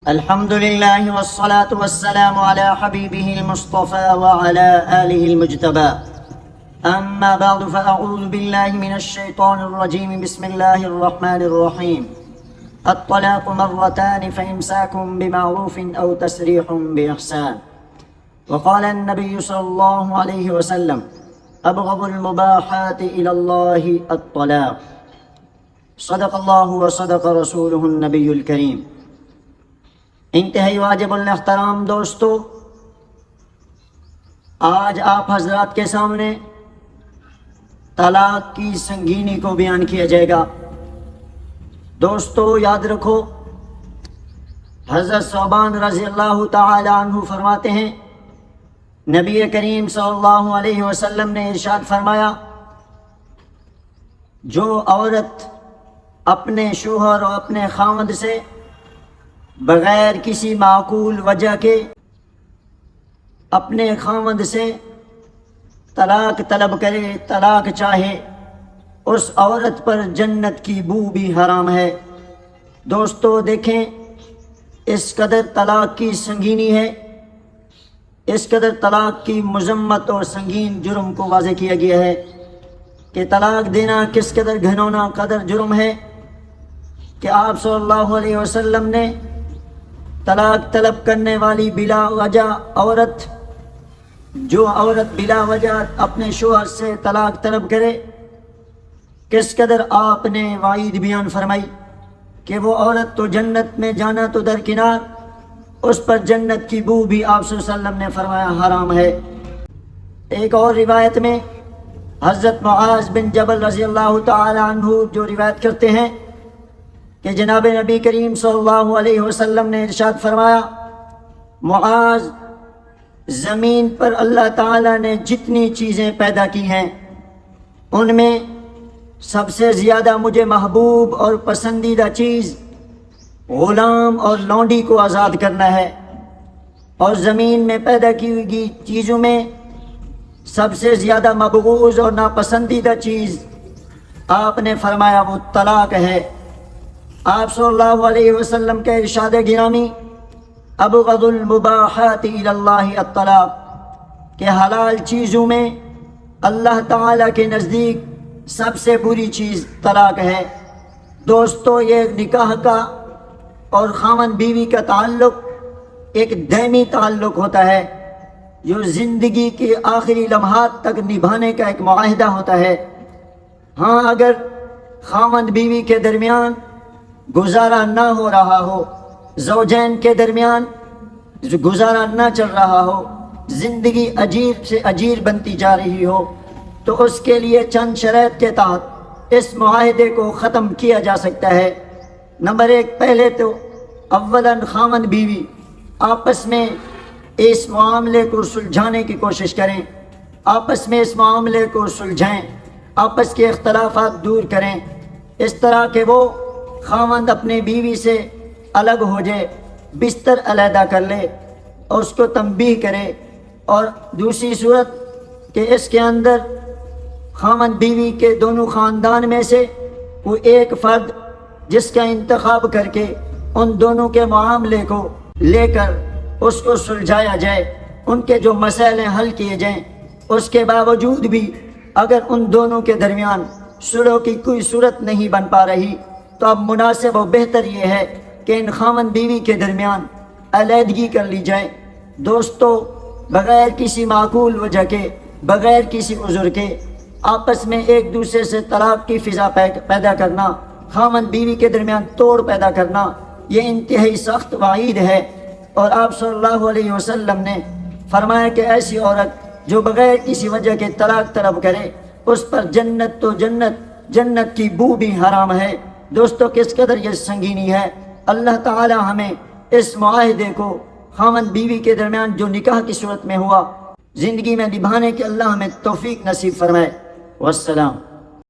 الحمد لله والصلاة والسلام على حبيبه المصطفى وعلى آله المجتبى. أما بعد فأعوذ بالله من الشيطان الرجيم. بسم الله الرحمن الرحيم. الطلاق مرتان فإمساك بمعروف أو تسريح بإحسان. وقال النبي صلى الله عليه وسلم: أبغض المباحات إلى الله الطلاق. صدق الله وصدق رسوله النبي الكريم. انتہائی واجب الاحترام دوستو، آج آپ حضرات کے سامنے طلاق کی سنگینی کو بیان کیا جائے گا۔ دوستو یاد رکھو، حضرت ثوبان رضی اللہ تعالی عنہ فرماتے ہیں، نبی کریم صلی اللہ علیہ وسلم نے ارشاد فرمایا، جو عورت اپنے شوہر اور اپنے خاوند سے بغیر کسی معقول وجہ کے اپنے خاوند سے طلاق طلب کرے، طلاق چاہے، اس عورت پر جنت کی بو بھی حرام ہے۔ دوستو دیکھیں، اس قدر طلاق کی سنگینی ہے، اس قدر طلاق کی مذمت اور سنگین جرم کو واضح کیا گیا ہے کہ طلاق دینا کس قدر گھنونا قدر جرم ہے کہ آپ صلی اللہ علیہ وسلم نے طلاق طلب کرنے والی بلا وجہ عورت، جو عورت بلا وجہ اپنے شوہر سے طلاق طلب کرے، کس قدر آپ نے وعید بیان فرمائی کہ وہ عورت تو جنت میں جانا تو درکنار، اس پر جنت کی بو بھی آپ صلی اللہ علیہ وسلم نے فرمایا حرام ہے۔ ایک اور روایت میں حضرت معاذ بن جبل رضی اللہ تعالی عنہ جو روایت کرتے ہیں کہ جناب نبی کریم صلی اللہ علیہ وسلم نے ارشاد فرمایا، معاذ، زمین پر اللہ تعالیٰ نے جتنی چیزیں پیدا کی ہیں ان میں سب سے زیادہ مجھے محبوب اور پسندیدہ چیز غلام اور لونڈی کو آزاد کرنا ہے، اور زمین میں پیدا کی ہوئی چیزوں میں سب سے زیادہ مبغوض اور ناپسندیدہ چیز آپ نے فرمایا وہ طلاق ہے۔ آپ صلی اللہ علیہ وسلم کا ارشاد گرامی، ابغض المباحات الی اللہ الطلاق، کہ حلال چیزوں میں اللہ تعالیٰ کے نزدیک سب سے بری چیز طلاق ہے۔ دوستو، یہ نکاح کا اور خاوند بیوی کا تعلق ایک دائمی تعلق ہوتا ہے جو زندگی کے آخری لمحات تک نبھانے کا ایک معاہدہ ہوتا ہے۔ ہاں، اگر خاوند بیوی کے درمیان گزارا نہ ہو رہا ہو، زوجین کے درمیان گزارا نہ چل رہا ہو، زندگی عجیب سے عجیب بنتی جا رہی ہو، تو اس کے لیے چند شرائط کے تحت اس معاہدے کو ختم کیا جا سکتا ہے۔ نمبر ایک، پہلے تو اولاً خاوند بیوی آپس میں اس معاملے کو سلجھانے کی کوشش کریں، آپس میں اس معاملے کو سلجھائیں، آپس کے اختلافات دور کریں، اس طرح کہ وہ خاوند اپنے بیوی سے الگ ہو جائے، بستر علیحدہ کر لے اور اس کو تنبیہ کرے، اور دوسری صورت کہ اس کے اندر خاوند بیوی کے دونوں خاندان میں سے وہ ایک فرد جس کا انتخاب کر کے ان دونوں کے معاملے کو لے کر اس کو سلجھایا جائے، ان کے جو مسائل حل کیے جائیں۔ اس کے باوجود بھی اگر ان دونوں کے درمیان صلح کی کوئی صورت نہیں بن پا رہی تو اب مناسب و بہتر یہ ہے کہ ان خاوند بیوی کے درمیان علیحدگی کر لی جائے۔ دوستو، بغیر کسی معقول وجہ کے، بغیر کسی عذر کے آپس میں ایک دوسرے سے طلاق کی فضا پیدا کرنا، خاوند بیوی کے درمیان توڑ پیدا کرنا، یہ انتہائی سخت وعید ہے، اور آپ صلی اللہ علیہ وسلم نے فرمایا کہ ایسی عورت جو بغیر کسی وجہ کے طلاق طلب کرے اس پر جنت تو جنت کی بو بھی حرام ہے۔ دوستو، کس قدر یہ سنگینی ہے۔ اللہ تعالی ہمیں اس معاہدے کو خاوند بیوی کے درمیان جو نکاح کی صورت میں ہوا زندگی میں نبھانے کے اللہ ہمیں توفیق نصیب فرمائے۔ والسلام۔